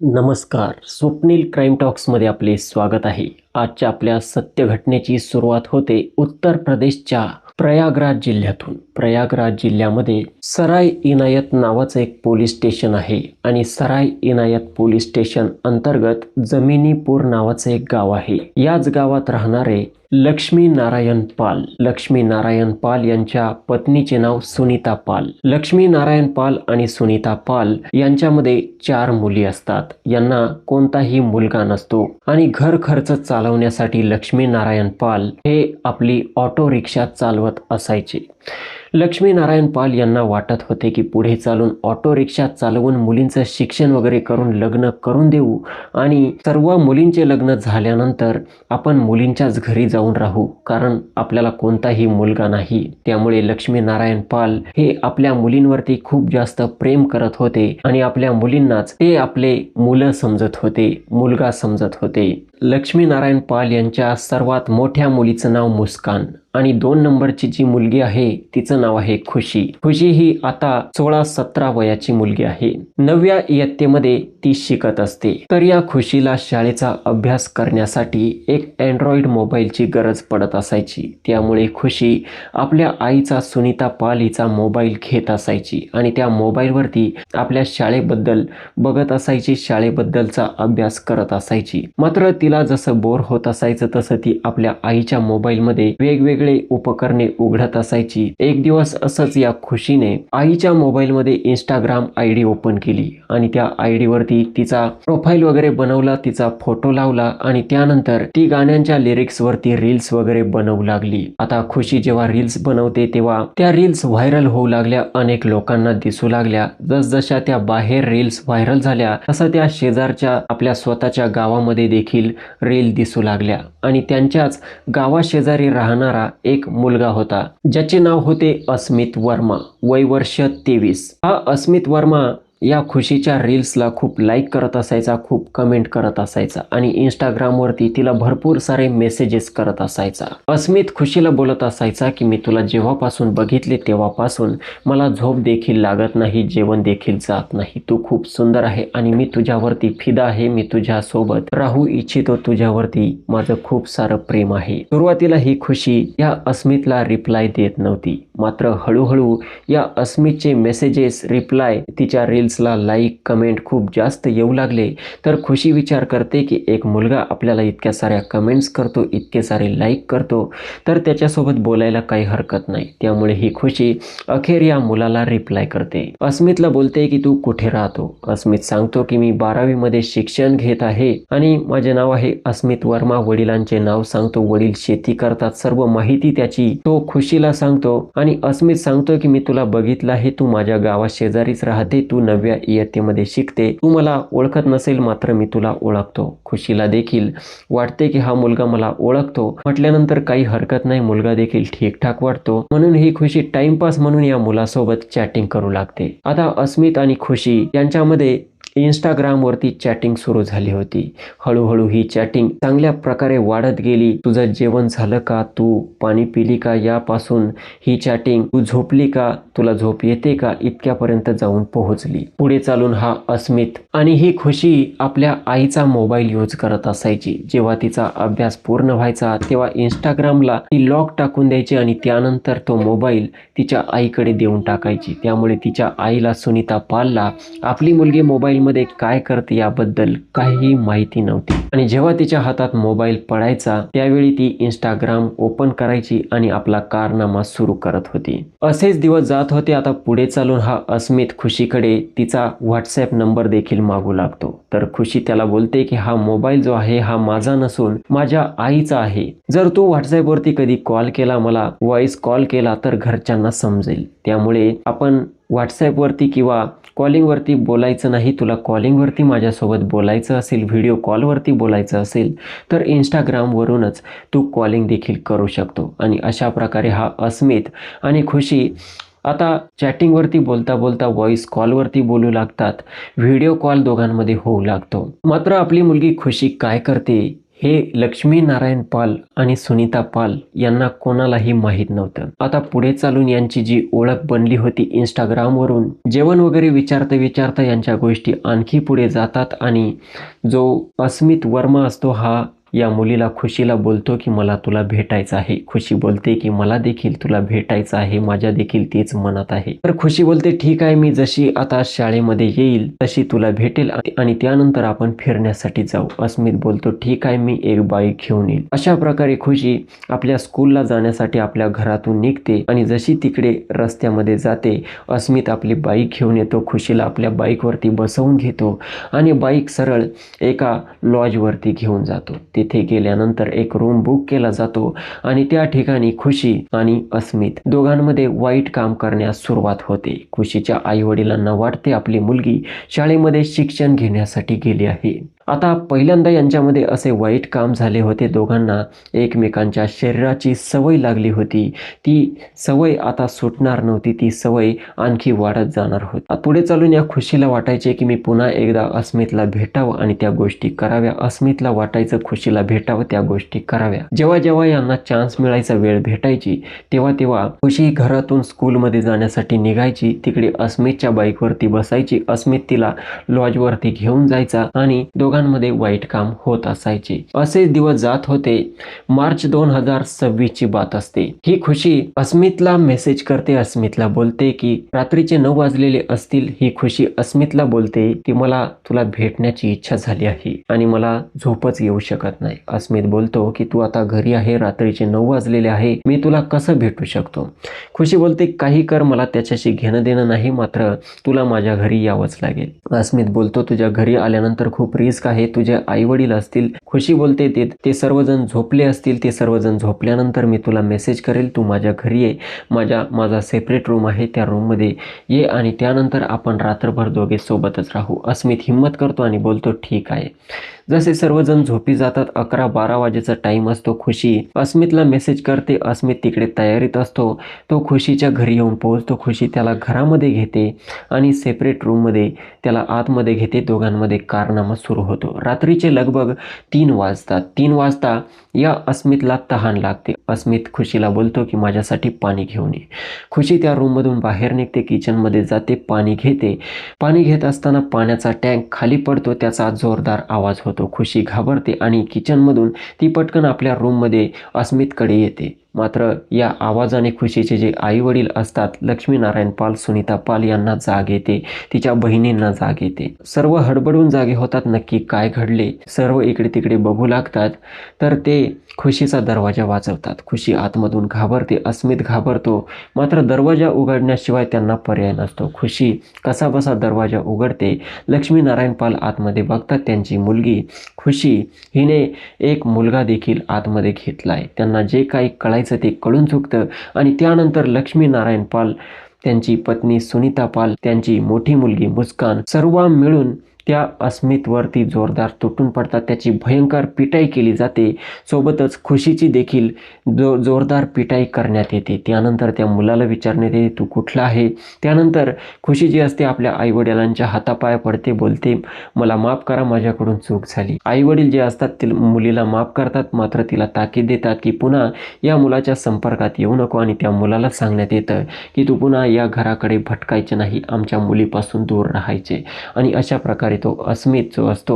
नमस्कार. स्वप्नील क्राईम टॉक्समध्ये आपले स्वागत आहे. आजच्या आपल्या सत्य घटनेची सुरुवात होते उत्तर प्रदेशच्या प्रयागराज जिल्ह्यातून. प्रयागराज जिल्ह्यामध्ये सराय इनायत नावाचं एक पोलीस स्टेशन आहे आणि सराय इनायत पोलीस स्टेशन अंतर्गत जमिनीपूर नावाचं एक गाव आहे. याच गावात राहणारे लक्ष्मी नारायण पाल यांच्या पत्नीचे नाव सुनीता पाल. लक्ष्मी नारायण पाल आणि सुनीता पाल यांच्यामध्ये 4 मुली असतात. यांना कोणताही मुलगा नसतो आणि घर खर्च चालवण्यासाठी लक्ष्मी नारायण पाल हे आपली ऑटो रिक्षा चालवत असायचे. लक्ष्मी नारायण पाल यांना वाटत होते की पुढे चालून ऑटो रिक्षा चालवून मुलींचं शिक्षण वगैरे करून लग्न करून देऊ आणि सर्व मुलींचे लग्न झाल्यानंतर आपण मुलींच्याच घरी जाऊन राहू, कारण आपल्याला कोणताही मुलगा नाही. त्यामुळे लक्ष्मी नारायण पाल हे आपल्या मुलींवरती खूप जास्त प्रेम करत होते आणि आपल्या मुलींनाच ते आपले मुलं समजत होते, मुलगा समजत होते. लक्ष्मी नारायण पाल यांच्या सर्वात मोठ्या मुलीचं नाव मुस्कान आणि 2 नंबरची जी मुलगी आहे तिचं नाव आहे खुशी. खुशी ही आता 16-17 वयाची मुलगी आहे. 9व्या इयत्तेमध्ये ती शिकत असते. तर या खुशीला शाळेचा अभ्यास करण्यासाठी एक अँड्रॉइड मोबाईलची गरज पडत असायची. त्यामुळे खुशी आपल्या आईचा सुनीता पाल हिचा मोबाईल घेत असायची आणि त्या मोबाईलवरती आपल्या शाळेबद्दल बघत असायची, शाळेबद्दलचा अभ्यास करत असायची. मात्र तिला जसं बोर होत असायचं तसं ती आपल्या आईच्या मोबाईलमध्ये वेगवेगळे उपकरणे उघडत असायची. एक दिवस असंच या खुशीने आईच्या मोबाईलमध्ये इंस्टाग्राम आयडी ओपन केली आणि त्या आयडी वरती तिचा प्रोफाईल वगैरे बनवला, तिचा फोटो लावला आणि त्यानंतर ती गाण्यांच्या लिरिक्स वरती रील्स वगैरे बनवू लागली. आता खुशी जेव्हा रील्स बनवते तेव्हा त्या रील्स व्हायरल होऊ लागल्या, अनेक लोकांना दिसू लागल्या. जसजशा त्या बाहेर रील्स व्हायरल झाल्या तसं त्या शेजारच्या आपल्या स्वतःच्या गावामध्ये देखील रील दिसू लागल्या आणि त्यांच्याच गावाशेजारी राहणारा एक मुलगा होता ज्याचे नाव होते अस्मित वर्मा, वय वर्ष 23. हा अस्मित वर्मा या खुशीच्या रील्सला खूप लाईक करत असायचा, खूप कमेंट करत असायचा आणि इंस्टाग्रामवरती तिला भरपूर सारे मेसेजेस करत असायचा. अस्मित खुशीला बोलत असायचा की मी तुला जेव्हापासून बघितले तेव्हापासून मला झोप देखील लागत नाही, जेवण देखील जात नाही. तू खूप सुंदर आहे आणि मी तुझ्यावरती फिदा आहे, मी तुझ्यासोबत राहू इच्छितो, तुझ्यावरती माझं खूप सारं प्रेम आहे. सुरुवातीला ही खुशी या अस्मितला रिप्लाय देत नव्हती. मात्र हळूहळू या अस्मितचे मेसेजेस, रिप्लाय, तिच्या रील्सला लाईक, कमेंट खूप जास्त येऊ लागले. तर खुशी विचार करते की एक मुलगा आपल्याला इतक्या साऱ्या कमेंट्स करतो, इतके सारे लाईक करतो, तर त्याच्यासोबत बोलायला काही हरकत नाही. त्यामुळे ही खुशी अखेर या मुलाला रिप्लाय करते. अस्मितला बोलते की तू कुठे राहतो. अस्मित सांगतो की मी 12वी मध्ये शिक्षण घेत आहे आणि माझे नाव आहे अस्मित वर्मा. वडिलांचे नाव सांगतो, वडील शेती करतात, सर्व माहिती त्याची तो खुशीला सांगतो आणि अस्मित सांगतो की मी तुला बघितलं आहे, तू माझ्या गावा शेजारीच राहते, तू 9व्या इयत्तेमध्ये शिकते, तू मला ओळखत नसेल मात्र मी तुला ओळखतो. खुशीला देखील वाटते की हा मुलगा मला ओळखतो. म्हटल्यानंतर काही हरकत नाही, मुलगा देखील ठीकठाक वाटतो, म्हणून ही खुशी टाइमपास म्हणून या मुलासोबत चॅटिंग करू लागते. आता अस्मित आणि खुशी यांच्यामध्ये इंस्टाग्रामवरती चॅटिंग सुरू झाली होती. हळूहळू ही चॅटिंग चांगल्या प्रकारे वाढत गेली. तुझं जेवण झालं का, तू पाणी पिली का, यापासून ही चॅटिंग तू झोपली का, तुला झोप येते का, इतक्यापर्यंत जाऊन पोहोचली. पुढे चालून हा अस्मित आणि ही खुशी आपल्या आईचा मोबाईल यूज करत असायची. जेव्हा तिचा अभ्यास पूर्ण व्हायचा तेव्हा इंस्टाग्रामला ती लॉक टाकून द्यायची आणि त्यानंतर तो मोबाईल तिच्या आईकडे देऊन टाकायची. त्यामुळे तिच्या आईला, सुनीता पालला, आपली मुलगी मोबाईल मध्ये काय करते याबद्दल काहीही माहिती नव्हती आणि जेव्हा तिच्या हातात मोबाईल पडायचा त्यावेळी ती इंस्टाग्राम ओपन करायची आणि आपला कारनामा सुरू करत होती. असेच दिवस जात होते. आता पुढे चालून हा अस्मित खुशीकडे तिचा व्हॉट्सअप नंबर देखील मागू लागतो. तर खुशी त्याला बोलते की हा मोबाईल जो आहे हा माझा नसून माझ्या आईचा आहे. जर तू व्हॉट्सअप वरती कधी कॉल केला, मला व्हॉइस कॉल केला तर घरच्यांना समजेल. त्यामुळे आपण व्हॉट्सअप वरती किंवा कॉलिंग वरती बोलायचं नाही. तुला कॉलिंग वरती माझ्यासोबत बोलायचं असेल, व्हिडिओ कॉल वरती बोलायचं असेल तर इंस्टाग्राम वरूनच तू कॉलिंग देखील करू शकतो. आणि अशा प्रकारे हा अस्मित आणि खुशी आता चॅटिंग वरती बोलता बोलता व्हॉइस कॉल वरती बोलू लागतात. व्हिडिओ कॉल दोघांमध्ये होऊ लागतो. मात्र आपली मुलगी खुशी काय करते हे लक्ष्मी नारायण पाल आणि सुनीता पाल यांना कोणालाही माहीत नव्हतं. आता पुढे चालून यांची जी ओळख बनली होती इंस्टाग्रामवरून, जेवण वगैरे विचारता विचारता यांच्या गोष्टी आणखी पुढे जातात आणि जो अस्मित वर्मा असतो हा या मुलीला खुशीला बोलतो की मला तुला भेटायचं आहे. खुशी बोलते की मला देखील तुला भेटायचं आहे, माझ्या देखील तेच मनात आहे. तर खुशी बोलते ठीक आहे, मी जशी आता शाळेमध्ये येईल तशी तुला भेटेल आणि त्यानंतर आपण फिरण्यासाठी जाऊ. अस्मित बोलतो ठीक आहे, मी एक बाईक घेऊन येईल. अशा प्रकारे खुशी आपल्या स्कूलला जाण्यासाठी आपल्या घरातून निघते आणि जशी तिकडे रस्त्यामध्ये जाते अस्मित आपली बाईक घेऊन येतो. खुशीला आपल्या बाईकवरती बसवून घेतो आणि बाईक सरळ एका लॉजवरती घेऊन जातो. तिथे गेल्यानंतर एक रूम बुक केला जातो आणि त्या ठिकाणी खुशी आणि अस्मित दोघांमध्ये वाईट काम करण्यास सुरुवात होते. खुशीच्या आई वडिलांना वाटते आपली मुलगी शाळेमध्ये शिक्षण घेण्यासाठी गेली आहे. आता पहिल्यांदा यांच्यामध्ये असे वाईट काम झाले होते. दोघांना एकमेकांच्या शरीराची सवय लागली होती. ती सवय आता सुटणार नव्हती. ती सवय आणखी वाढत जाणार होती. पुढे चालून या खुशीला वाटायचे की मी पुन्हा एकदा अस्मितला भेटावं आणि त्या गोष्टी कराव्या. अस्मितला वाटायचं खुशीला भेटावं, त्या गोष्टी कराव्या. जेव्हा जेव्हा यांना चान्स मिळायचा, वेळ भेटायची, तेव्हा तेव्हा खुशी घरातून स्कूलमध्ये जाण्यासाठी निघायची. तिकडे अस्मितच्या बाईकवरती बसायची. अस्मित तिला लॉजवरती घेऊन जायचा आणि दोघांमध्ये वाईट काम होत असायचे. असे दिवस जात होते. मार्च 2026 ची बात असते. ही खुशी अस्मितला मेसेज करते. अस्मितला बोलते की रात्रीचे 9 वाजलेले असतील. ही खुशी अस्मितला बोलते की मला तुला भेटण्याची इच्छा झाली आहे आणि मला झोपच येऊ शकत नाही. अस्मित बोलतो की तू आता घरी आहे, रात्रीचे 9 वाजलेले आहे, मी तुला कसं भेटू शकतो. खुशी बोलते काही कर, मला त्याच्याशी घेणं देणं नाही, मात्र तुला माझ्या घरी यावंच लागेल. अस्मित बोलतो तुझ्या घरी आल्यानंतर खूप रिस्क आहे, तुझे आई वडील असतील. खुशी बोलते ते सर्वजण झोपले असतील. ते सर्वजण झोपल्यानंतर मी तुला मेसेज करेल, तू माझ्या घरी ये. माझा सेपरेट रूम आहे, त्या रूममध्ये ये आणि त्यानंतर आपण रात्रभर दोघे सोबतच राहू. अस्मित हिम्मत करतो आणि बोलतो ठीक आहे. जसे सर्वजण झोपी जातात, 11-12 वाजेचा टाइम असतो. खुशी अस्मितला मेसेज करते. अस्मित तिकडे तयारीत असतो. तो खुशीच्या घरी येऊन पोहोचतो. खुशी त्याला घरामध्ये घेते आणि सेपरेट रूममध्ये त्याला आतमध्ये घेते. दोघांमध्ये कारनामा सुरू होतो. रात्रीचे लगभग 3 वाजतात. 3 वाजता या अस्मितला तहान लागते. अस्मित खुशीला बोलतो की माझ्यासाठी पाणी घेऊन ये. खुशी त्या रूममधून बाहेर निघते, किचनमध्ये जाते, पाणी घेते. पाणी घेत असताना पाण्याचा टँक खाली पडतो. त्याचा जोरदार आवाज होतो. खुशी घाबरते आणि किचनमधून ती पटकन आपल्या रूममध्ये अस्मितकडे येते. मात्र या आवाजाने खुशीचे जे आई वडील असतात, लक्ष्मी नारायण पाल, सुनीता पाल यांना जाग येते. तिच्या बहिणींना जाग येते. सर्व हडबडून जागे होतात. नक्की काय घडले, सर्व इकडे तिकडे बघू लागतात. तर ते खुशीचा दरवाजा वाजवतात. खुशी आतमधून घाबरते. अस्मित घाबरतो. मात्र दरवाजा उघडण्याशिवाय त्यांना पर्याय नसतो. खुशी कसाबसा दरवाजा उघडते. लक्ष्मी नारायण पाल आतमध्ये बघतात. त्यांची मुलगी खुशी हिने एक मुलगा देखील आतमध्ये घेतलाय. त्यांना जे काही कळायचं ते कळून चुकतं आणि त्यानंतर लक्ष्मी नारायण पाल, त्यांची पत्नी सुनीता पाल, त्यांची मोठी मुलगी मुस्कान सर्व मिळून त्या अस्मितवरती जोरदार तुटून पडतात. त्याची भयंकर पिटाई केली जाते. सोबतच खुशीची देखील जोरदार पिटाई करण्यात येते. त्यानंतर त्या मुलाला विचारण्यात येते तू कुठला आहे. त्यानंतर खुशी जी असते आपल्या आईवडिलांच्या हातापाया पडते, बोलते मला माफ करा, माझ्याकडून चूक झाली. आईवडील जे असतात ते मुलीला माफ करतात, मात्र तिला ताकीद देतात की पुन्हा या मुलाच्या संपर्कात येऊ नको आणि त्या मुलाला सांगण्यात येतं की तू पुन्हा या घराकडे भटकायचे नाही, आमच्या मुलीपासून दूर राहायचे. आणि अशा प्रकारे तो अस्मित जो असतो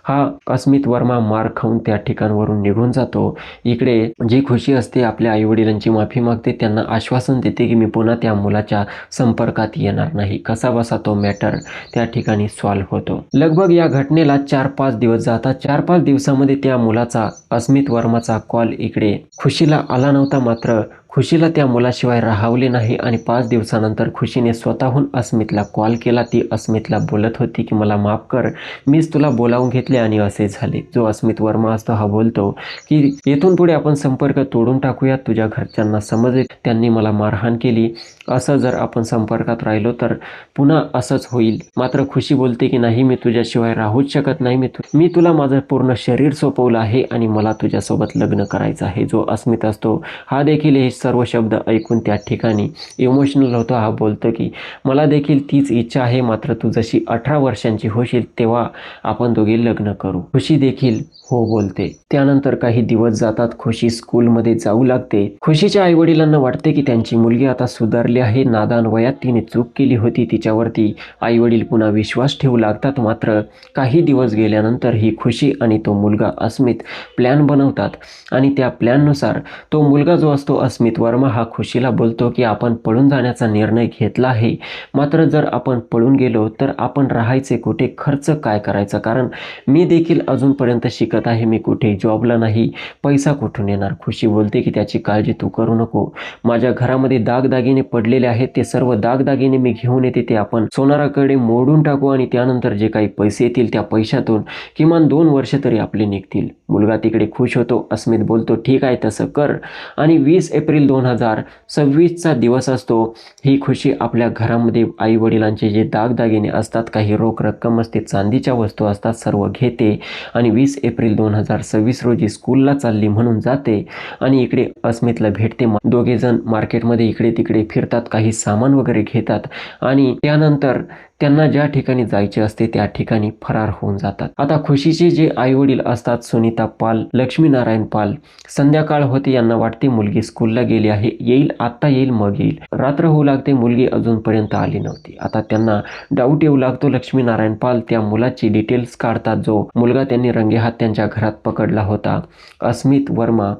हा अस्मित वर्मा मार खाऊन त्या ठिकाणावरून निघून जातो. इकडे जी खुशी असते आपल्या आईवडिलांची माफी मागते, त्यांना आश्वासन देते की मी पुन्हा त्या मुलाच्या संपर्कात येणार नाही. कसाबसा तो मॅटर त्या ठिकाणी सॉल्व्ह होतो. लगभग या घटनेला 4-5 दिवस जातात. 4-5 दिवसामध्ये त्या मुलाचा, अस्मित वर्माचा कॉल इकडे खुशीला आला नव्हता. मात्र खुशीला त्या मुलाशिवाय राहावले नाही आणि 5 दिवसानंतर खुशीने स्वतःहून अस्मितला कॉल केला. ती अस्मितला बोलत होती की मला माफ कर, मीच तुला बोलावून घेतले आणि असे झाले. जो अस्मित वर्मा असतो हा बोलतो की येथून पुढे आपण संपर्क तोडून टाकूया. तुझ्या घरच्यांना समजेल त्यांनी मला मारहाण केली, असं जर आपण संपर्कात राहिलो तर पुन्हा असंच होईल. मात्र खुशी बोलते की नाही, मी तुझ्याशिवाय राहूच शकत नाही. मी तुला माझं पूर्ण शरीर सोपवलं आहे आणि मला तुझ्यासोबत लग्न करायचं आहे. जो अस्मित असतो हा देखील हे सर्व शब्द ऐकून त्या ठिकाणी इमोशनल होतो. हा बोलतो की मला देखील तीच इच्छा आहे, मात्र तू जशी 18 वर्षांची होशील तेव्हा आपण दोघे लग्न करू. खुशी देखील हो बोलते. त्यानंतर काही दिवस जातात. खुशी स्कूलमध्ये जाऊ लागते. खुशीच्या आईवडिलांना वाटते की त्यांची मुलगी आता सुधारली आहे. नादान वयात तिने चूक केली होती, तिच्यावरती आईवडील पुन्हा विश्वास ठेवू लागतात. मात्र काही दिवस गेल्यानंतर ही खुशी आणि तो मुलगा अस्मित प्लॅन बनवतात आणि त्या प्लॅननुसार तो मुलगा जो असतो अस्मित वर्मा हा खुशीला बोलतो की आपण पळून जाण्याचा निर्णय घेतला आहे, मात्र जर आपण पळून गेलो तर आपण राहायचे कुठे, खर्च काय करायचा, कारण मी देखील अजूनपर्यंत शिकत आहे, मी कुठे जॉबला नाही, पैसा कुठून येणार. खुशी बोलते की त्याची काळजी तू करू नको, माझ्या घरामध्ये दागदागिने पडलेले आहेत, ते सर्व दागदागिने मी घेऊन येते, ते आपण सोनाराकडे मोडून टाकू आणि त्यानंतर जे काही पैसे येतील त्या पैशातून किमान 2 वर्ष तरी आपले निघतील. मुलगा तिकडे खुश होतो. अस्मित बोलतो ठीक आहे तसं कर. आणि 20 एप्रिल 2026चा दिवस असतो. ही खुशी आपल्या घरामध्ये आई वडिलांचे जे दागदागिने असतात, काही रोख रक्कम असते, चांदीच्या वस्तू असतात, सर्व घेते आणि 20 एप्रिल 2026 रोजी स्कूलला चालली म्हणून जाते आणि इकडे अस्मितला भेटते. दोघे जण मार्केटमध्ये इकडे तिकडे फिरतात, काही सामान वगैरे घेतात आणि त्यानंतर त्यांना ज्या ठिकाणी जायचे असते त्या ठिकाणी फरार होऊन जातात. आता खुशीचे जे आई वडील असतात, सुनीता पाल, लक्ष्मीनारायण पाल, संध्याकाळ होते, यांना वाटते मुलगी स्कूलला गेली आहे, येईल आता येईल मग येईल. रात्र होऊ लागते, मुलगी अजूनपर्यंत आली नव्हती. आता त्यांना डाऊट येऊ लागतो. लक्ष्मीनारायण पाल त्या मुलाची डिटेल्स काढतात, जो मुलगा त्यांनी रंगेहात त्यांच्या घरात पकडला होता, अस्मित वर्मा.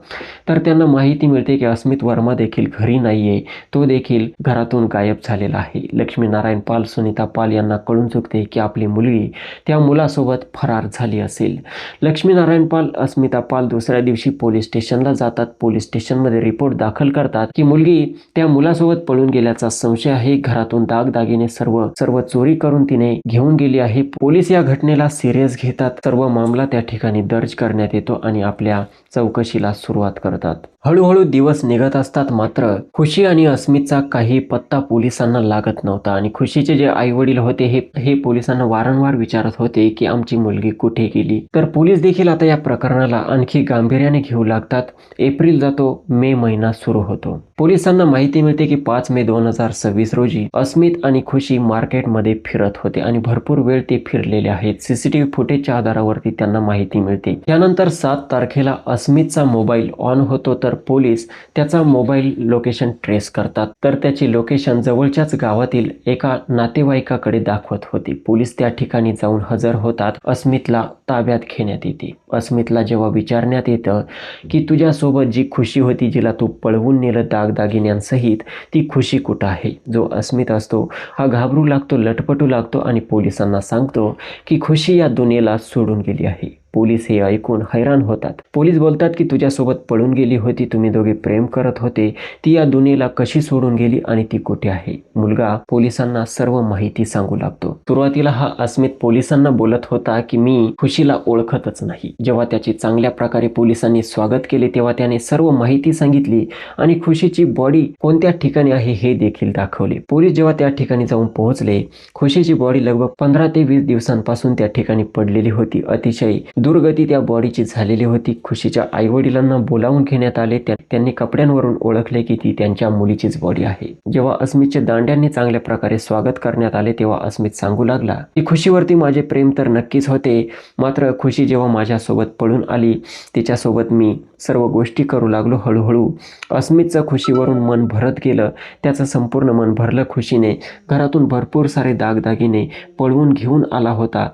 तर त्यांना माहिती मिळते की अस्मित वर्मा देखील घरी नाहीये, तो देखील घरातून गायब झालेला आहे. लक्ष्मीनारायण पाल, सुनीता पाल यांना कळून चुकते की आपली मुलगी त्या मुलासोबत फरार झाली असेल. लक्ष्मीनारायण पाल, अस्मिता पाल दुसऱ्या दिवशी पोलीस स्टेशनला जातात. पोलीस स्टेशनमध्ये रिपोर्ट दाखल करतात की मुलगी त्या मुलासोबत पळून गेल्याचा संशय आहे, घरातून दागदागिने सर्व चोरी करून तिने घेऊन गेली आहे. पोलीस या घटनेला सिरियस घेतात. सर्व मामला त्या ठिकाणी दर्ज करण्यात येतो आणि आपल्या चौकशीला सुरुवात करतात. हळूहळू दिवस निघत असतात, मात्र खुशी आणि अस्मितचा काही पत्ता पोलिसांना लागत नव्हता आणि खुशीचे जे आई वडील होते हे पोलिसांना वारंवार विचारत होते की आमची मुलगी कुठे गेली. तर पोलीस देखील आता या प्रकरणाला आणखी गांभीर्याने घेऊ लागतात. एप्रिल जातो, मे महिना सुरू होतो. पोलिसांना माहिती मिळते की 5 मे 2026 रोजी अस्मित आणि खुशी मार्केटमध्ये फिरत होते आणि भरपूर वेळ ते फिरलेले आहेत. सीसीटीव्ही फुटेजच्या आधारावरती त्यांना माहिती मिळते. त्यानंतर 7 तारखेला अस्मितचा मोबाईल ऑन होतो, तर पोलीस त्याचा मोबाईल लोकेशन ट्रेस करतात. तर त्याची लोकेशन जवळच्याच गावातील एका नातेवाईकाकडे दाखवत होती. पोलीस त्या ठिकाणी जाऊन हजर होतात. अस्मितला ताब्यात घेण्यात येते. अस्मितला जेव्हा विचारण्यात येतं की तुझ्यासोबत जी खुशी होती, जिला तू पळवून नेलं दागदागिन्यांसहित, ती खुशी कुठं आहे, जो अस्मित असतो हा घाबरू लागतो, लटपटू लागतो आणि पोलिसांना सांगतो की खुशी या दुनियेला सोडून गेली आहे. पोलीस हे ऐकून हैराण होतात. पोलीस बोलतात की तुझ्यासोबत पळून गेली होती, तुम्ही दोघे प्रेम करत होते, ती या दुनियेला कशी सोडून गेली आणि ती कुठे आहे. मुलगा पोलिसांना सर्व माहिती सांगू लागतो. सुरुवातीला हा अस्मित पोलिसांना बोलत होता की मी खुशीला ओळखतच नाही. जेव्हा त्याची चांगल्या प्रकारे पोलिसांनी स्वागत केले तेव्हा त्याने सर्व माहिती सांगितली आणि खुशीची बॉडी कोणत्या ठिकाणी आहे हे देखील दाखवले. पोलीस जेव्हा त्या ठिकाणी जाऊन पोहोचले, खुशीची बॉडी लगभग 15 ते 20 दिवसांपासून त्या ठिकाणी पडलेली होती. अतिशय दुर्गती त्या बॉडीची झालेली होती. खुशीच्या आई वडिलांना बोलावून घेण्यात आले. त्यांनी कपड्यांवरून ओळखले की ती त्यांच्या मुलीचीच बॉडी आहे. जेव्हा अस्मितचे दांड्यांनी चांगल्या प्रकारे स्वागत करण्यात आले तेव्हा अस्मित सांगू लागला की खुशीवरती माझे प्रेम तर नक्कीच होते, मात्र खुशी जेव्हा माझ्यासोबत पळून आली तिच्यासोबत मी सर्व गोष्टी करू लागलो. हळूहळू अस्मितचं खुशीवरून मन भरत गेलं. त्याचं संपूर्ण मन भरलं खुशीने. घरातून भरपूर सारे दागदागिने पळवून घेऊन आला होता.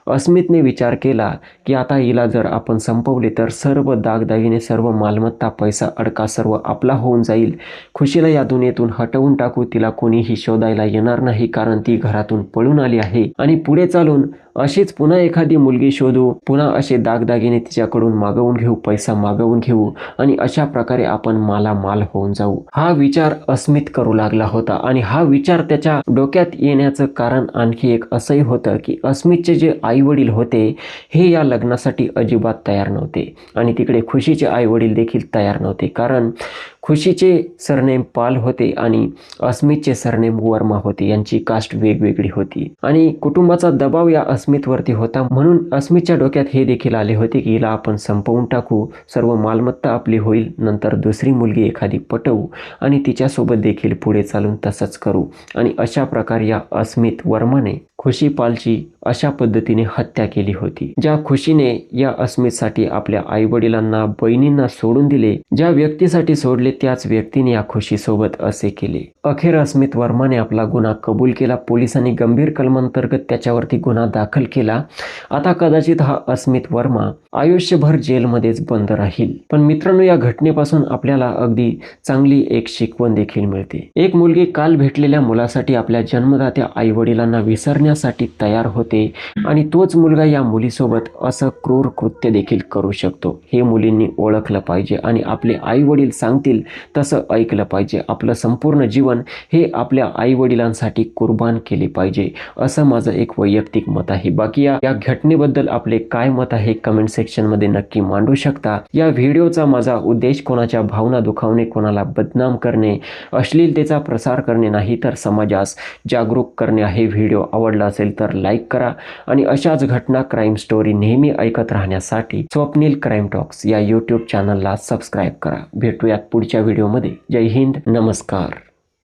अस्मितने विचार केला की आता हिला जर आपण संपवले तर सर्व दागदागिने, सर्व मालमत्ता, पैसा, अडका सर्व आपला होऊन जाईल. खुशीला या दुनियेतून हटवून टाकू, तिला कोणीही शोधायला येणार नाही, कारण ती घरातून पळून आली आहे आणि पुढे चालून अशीच पुन्हा एखादी मुलगी शोधू, पुन्हा असे दागदागिने तिच्याकडून मागवून घेऊ, पैसा मागवून घेऊ आणि अशा प्रकारे आपण मालामाल होऊन जाऊ. हा विचार अस्मित करू लागला होता आणि हा विचार त्याच्या डोक्यात येण्याचं कारण आणखी एक असंही होतं की अस्मितचे जे आई वडील होते हे या लग्नासाठी अजिबात तयार नव्हते आणि तिकडे खुशीचे आई वडील देखील तयार नव्हते, कारण खुशीचे सरनेम पाल होते आणि अस्मितचे सरनेम वर्मा होते. यांची कास्ट वेगवेगळी होती आणि कुटुंबाचा दबाव या अस्मितवरती होता, म्हणून अस्मितच्या डोक्यात हे देखील आले होते की हिला आपण संपवून टाकू, सर्व मालमत्ता आपली होईल, नंतर दुसरी मुलगी एखादी पटवू आणि तिच्यासोबत देखील पुढे चालून तसंच करू. आणि अशा प्रकारे या अस्मित वर्माने खुशी पालची अशा पद्धतीने हत्या केली होती. ज्या खुशीने या अस्मितसाठी आपल्या आईवडिलांना, बहिणींना सोडून दिले, ज्या व्यक्तीसाठी सोडले त्याच व्यक्तीने या खुशीसोबत असे केले. अखेर अस्मित वर्माने आपला गुन्हा कबूल केला. पोलिसांनी गंभीर कलमांतर्गत त्याच्यावरती गुन्हा दाखल केला. आता कदाचित हा अस्मित वर्मा आयुष्यभर जेलमध्येच बंद राहील. पण मित्रांनो, या घटनेपासून आपल्याला अगदी चांगली एक शिकवण देखील मिळते. एक मुलगी काल भेटलेल्या मुलासाठी आपल्या जन्मदात्या आईवडिलांना विसरण्यासाठी तयार होते आणि तोच मुलगा या मुलीसोबत असं क्रूर कृत्य देखील करू शकतो. हे मुलींनी ओळखलं पाहिजे आणि आपले आई वडील सांगतील तसं ऐकलं पाहिजे. आपलं संपूर्ण जीवन हे आपल्या आई वडिलांसाठी कुर्बान केले पाहिजे, असं माझं एक वैयक्तिक मत आहे. बाकी या घटनेबद्दल आपले काय मत आहे कमेंट सेक्शन मध्ये नक्की मांडू शकता. या व्हिडिओचा माझा उद्देश कोणाच्या भावना दुखावणे, कोणाला बदनाम करणे, अश्लीलतेचा प्रसार करणे नाही, तर समाजास जागरूक करणे आहे. व्हिडिओ आवडला असेल तर लाईक करा आणि अशाच घटना, क्राईम स्टोरी नेहमी ऐकत राहण्यासाठी स्वप्नील क्राईम टॉक्स या यूट्यूब चॅनलला सबस्क्राईब करा. भेटूयात पुढच्या व्हिडिओमध्ये. जय हिंद, नमस्कार.